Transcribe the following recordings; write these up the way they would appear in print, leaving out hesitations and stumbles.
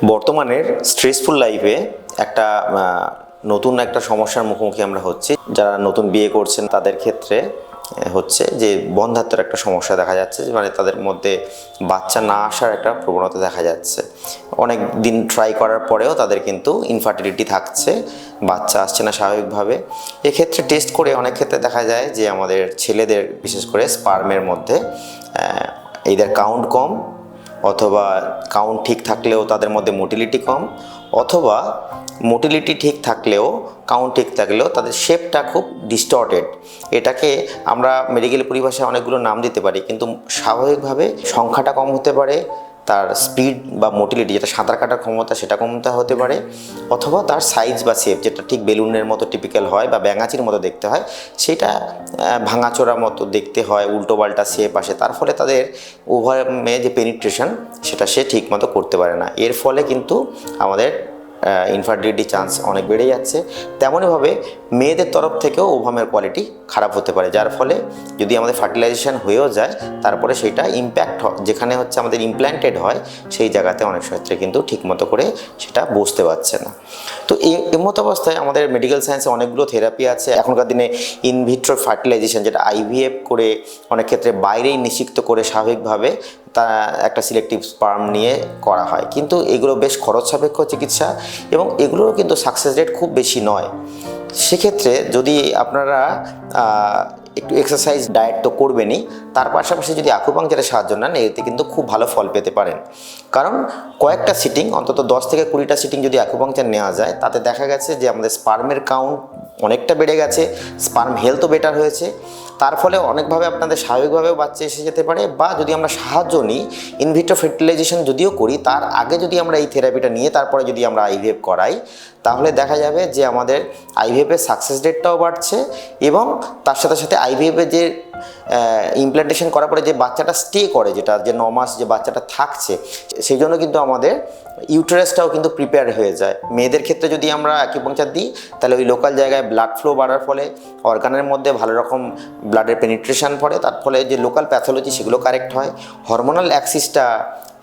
বর্তমানের স্ট্রেসফুল লাইফে একটা নতুন একটা সমস্যার মুখোমুখি আমরা হচ্ছি। যারা নতুন বিয়ে করছেন তাদের ক্ষেত্রে হচ্ছে যে বন্ধ্যাত্বের একটা সমস্যা দেখা যাচ্ছে, মানে তাদের মধ্যে বাচ্চা না আসার একটা প্রবণতা দেখা যাচ্ছে। অনেক দিন ট্রাই করার পরেও তাদের কিন্তু ইনফার্টিলিটি থাকছে, বাচ্চা আসছে না স্বাভাবিকভাবে। এক্ষেত্রে টেস্ট করে অনেক ক্ষেত্রে দেখা যায় যে আমাদের ছেলেদের বিশেষ করে স্পার্মের মধ্যে এদের কাউন্ট কম, অথবা কাউন্ট ঠিক থাকলেও তাদের মধ্যে মোটিলিটি কম, অথবা মোটিলিটি ঠিক থাকলেও কাউন্ট ঠিক থাকলেও তাদের শেপটা খুব ডিস্টর্টেড। এটাকে আমরা মেডিকেল পরিভাষায় অনেকগুলো নাম দিতে পারি, কিন্তু স্বাভাবিকভাবে সংখ্যাটা কম হতে পারে, তার স্পিড বা মোটিলিটি যেটা সাঁতার কাটার ক্ষমতা সেটা কমতে হতে পারে, অথবা তার সাইজ বা শেপ যেটা ঠিক বেলুনের মতো টিপিক্যাল হয় বা ব্যাঙাচির মতো দেখতে হয় সেটা ভাঙাচোরা মতো দেখতে হয়, উল্টো পাল্টা শেপ আসে। তার ফলে তাদের উভয়ে যে পেনিট্রেশন সেটা সে ঠিক মতো করতে পারে না। এর ফলে কিন্তু আমাদের ইনফার্টিলিটি চান্স অনেক বেড়ে যাচ্ছে। তেমনইভাবে মেয়েদের তরফ থেকেও ওভামের কোয়ালিটি খারাপ হতে পারে, যার ফলে যদি আমাদের ফার্টিলাইজেশন হয়েও যায় তারপরে সেইটা ইম্প্যাক্ট যেখানে হচ্ছে আমাদের ইমপ্ল্যান্টেড হয় সেই জায়গাতে অনেক ক্ষেত্রে কিন্তু ঠিকমতো করে সেটা বসতে পারছে না। তো এই মতো অবস্থায় আমাদের মেডিকেল সায়েন্সে অনেকগুলো থেরাপি আছে। এখনকার দিনে ইনভিট্রো ফার্টিলাইজেশন, যেটা আইভিএফ করে অনেক ক্ষেত্রে বাইরেই নিষিক্ত করে স্বাভাবিকভাবে তা একটা সিলেক্টিভ স্পার্ম নিয়ে করা হয়, কিন্তু এগুলো বেশ খরচ সাপেক্ষ চিকিৎসা এবং এগুলোরও কিন্তু সাকসেস রেট খুব বেশি নয়। সেক্ষেত্রে যদি আপনারা একটু এক্সারসাইজ ডায়েট তো করবেনই, তার পাশাপাশি যদি আকুপাংচারের সাহায্য নেন এতে কিন্তু খুব ভালো ফল পেতে পারেন। কারণ কয়েকটা সিটিং, অন্তত 10 থেকে 20টা সিটিং যদি আকুপাংচার নেওয়া যায় তাতে দেখা গেছে যে আমাদের স্পার্মের কাউন্ট অনেকটা বেড়ে গেছে, স্পার্ম হেলথও বেটার হয়েছে। তার ফলে অনেকভাবে আপনাদের স্বাভাবিকভাবেও বাচ্চা এসে যেতে পারে। বা যদি আমরা সাহায্য নিই, ইনভিট্রো ফার্টিলাইজেশন যদিও করি, তার আগে যদি আমরা এই থেরাপিটা নিয়ে তারপরে যদি আমরা আইভিএফ করাই তাহলে দেখা যাবে যে আমাদের আইভিএফের সাকসেস রেটটাও বাড়ছে এবং তার সাথে সাথে আইভিএফের যে ইমপ্ল্যান্টেশন করার পরে যে বাচ্চাটা স্টে করে, যেটা যে 9 মাস যে বাচ্চাটা থাকছে, সেই জন্য কিন্তু আমাদের ইউটেরাসটাও কিন্তু প্রিপেয়ার হয়ে যায়। মেয়েদের ক্ষেত্রে যদি আমরা অ্যাকুপাংচার দিই তাহলে ওই লোকাল জায়গায় ব্লাড ফ্লো বাড়ার ফলে অর্গানের মধ্যে ভালো রকম ব্লাডের পেনিট্রেশন পড়ে, তার ফলে যে লোকাল প্যাথোলজি সেগুলো কারেক্ট হয়, হরমোনাল অ্যাক্সিসটা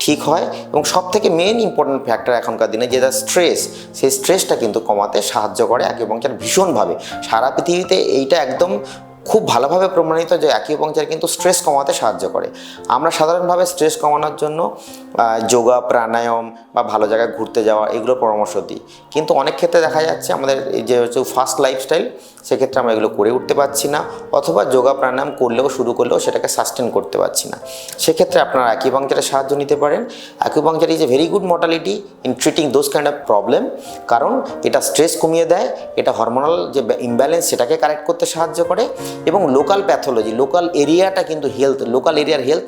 ঠিক হয় এবং সবথেকে মেন ইম্পর্টেন্ট ফ্যাক্টর এখনকার দিনে যেটা স্ট্রেস, সেই স্ট্রেসটা কিন্তু কমাতে সাহায্য করে অ্যাকুপাংচার ভীষণভাবে। সারা পৃথিবীতে এইটা একদম খুব ভালোভাবে প্রমাণিত যে অ্যাকুপাংচার কিন্তু স্ট্রেস কমাতে সাহায্য করে। আমরা সাধারণভাবে স্ট্রেস কমানোর জন্য যোগা, প্রাণায়াম বা ভালো জায়গায় ঘুরতে যাওয়া এগুলোর পরামর্শ দিই, কিন্তু অনেক ক্ষেত্রে দেখা যাচ্ছে আমাদের এই যে হচ্ছে ফাস্ট লাইফস্টাইল, সেক্ষেত্রে আমরা এগুলো করে উঠতে পারছি না, অথবা যোগা প্রাণায়াম করলেও শুরু করলেও সেটাকে সাস্টেন করতে পারছি না। সেক্ষেত্রে আপনারা অ্যাকুপাংচারের সাহায্য নিতে পারেন। Acupuncture is a very good modality in treating those kind of problem, কারণ এটা স্ট্রেস কমিয়ে দেয়, এটা হরমোনাল যে ইমব্যালেন্স সেটাকে কারেক্ট করতে সাহায্য করে এবং লোকাল প্যাথোলজি, লোকাল এরিয়াটা কিন্তু হেলথ, লোকাল এরিয়ার হেলথ,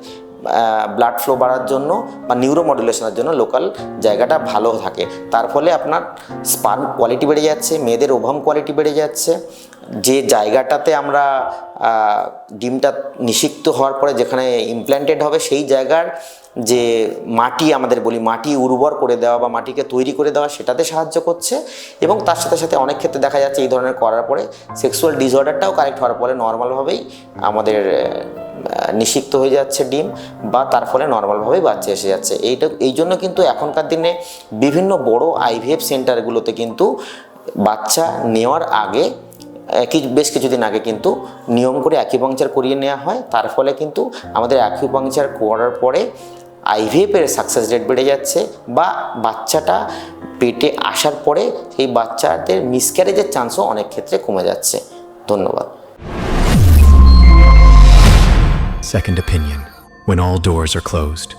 ব্লাড ফ্লো বাড়ার জন্য বা নিউরোমডুলেশনের জন্য লোকাল জায়গাটা ভালো থাকে। তার ফলে আপনার স্পার্ম কোয়ালিটি বেড়ে যাচ্ছে, মেয়েদের ওভাম কোয়ালিটি বেড়ে যাচ্ছে। যে জায়গাটাতে আমরা ডিমটা নিষিক্ত হওয়ার পরে যেখানে ইমপ্ল্যান্টেড হবে সেই জায়গার যে মাটি, আমাদের বলি মাটি উর্বর করে দেওয়া বা মাটিকে তৈরি করে দেওয়া, সেটাতে সাহায্য করছে। এবং তার সাথে সাথে অনেক ক্ষেত্রে দেখা যাচ্ছে এই ধরনের করার পরে সেক্সুয়াল ডিসঅর্ডারটাও কারেক্ট হওয়ার পরে নর্মালভাবেই আমাদের নিষিক্ত হয়ে যাচ্ছে ডিম, বা তার ফলে নর্মালভাবেই বাচ্চা এসে যাচ্ছে। এই জন্য কিন্তু এখনকার দিনে বিভিন্ন বড় আইভিএফ সেন্টারগুলোতে কিন্তু বাচ্চা নেওয়ার আগে বেশ কিছুদিন আগে কিন্তু নিয়ম করে অ্যাকুপাংচার করিয়ে নেওয়া হয়। তার ফলে কিন্তু আমাদের অ্যাকুপাংচার করার পরে আইভিএফের সাকসেস রেট বেড়ে যাচ্ছে, বা বাচ্চাটা পেটে আসার পরে সেই বাচ্চাদের মিসক্যারেজের চান্সও অনেক ক্ষেত্রে কমে যাচ্ছে। ধন্যবাদ। Second opinion, when all doors are closed.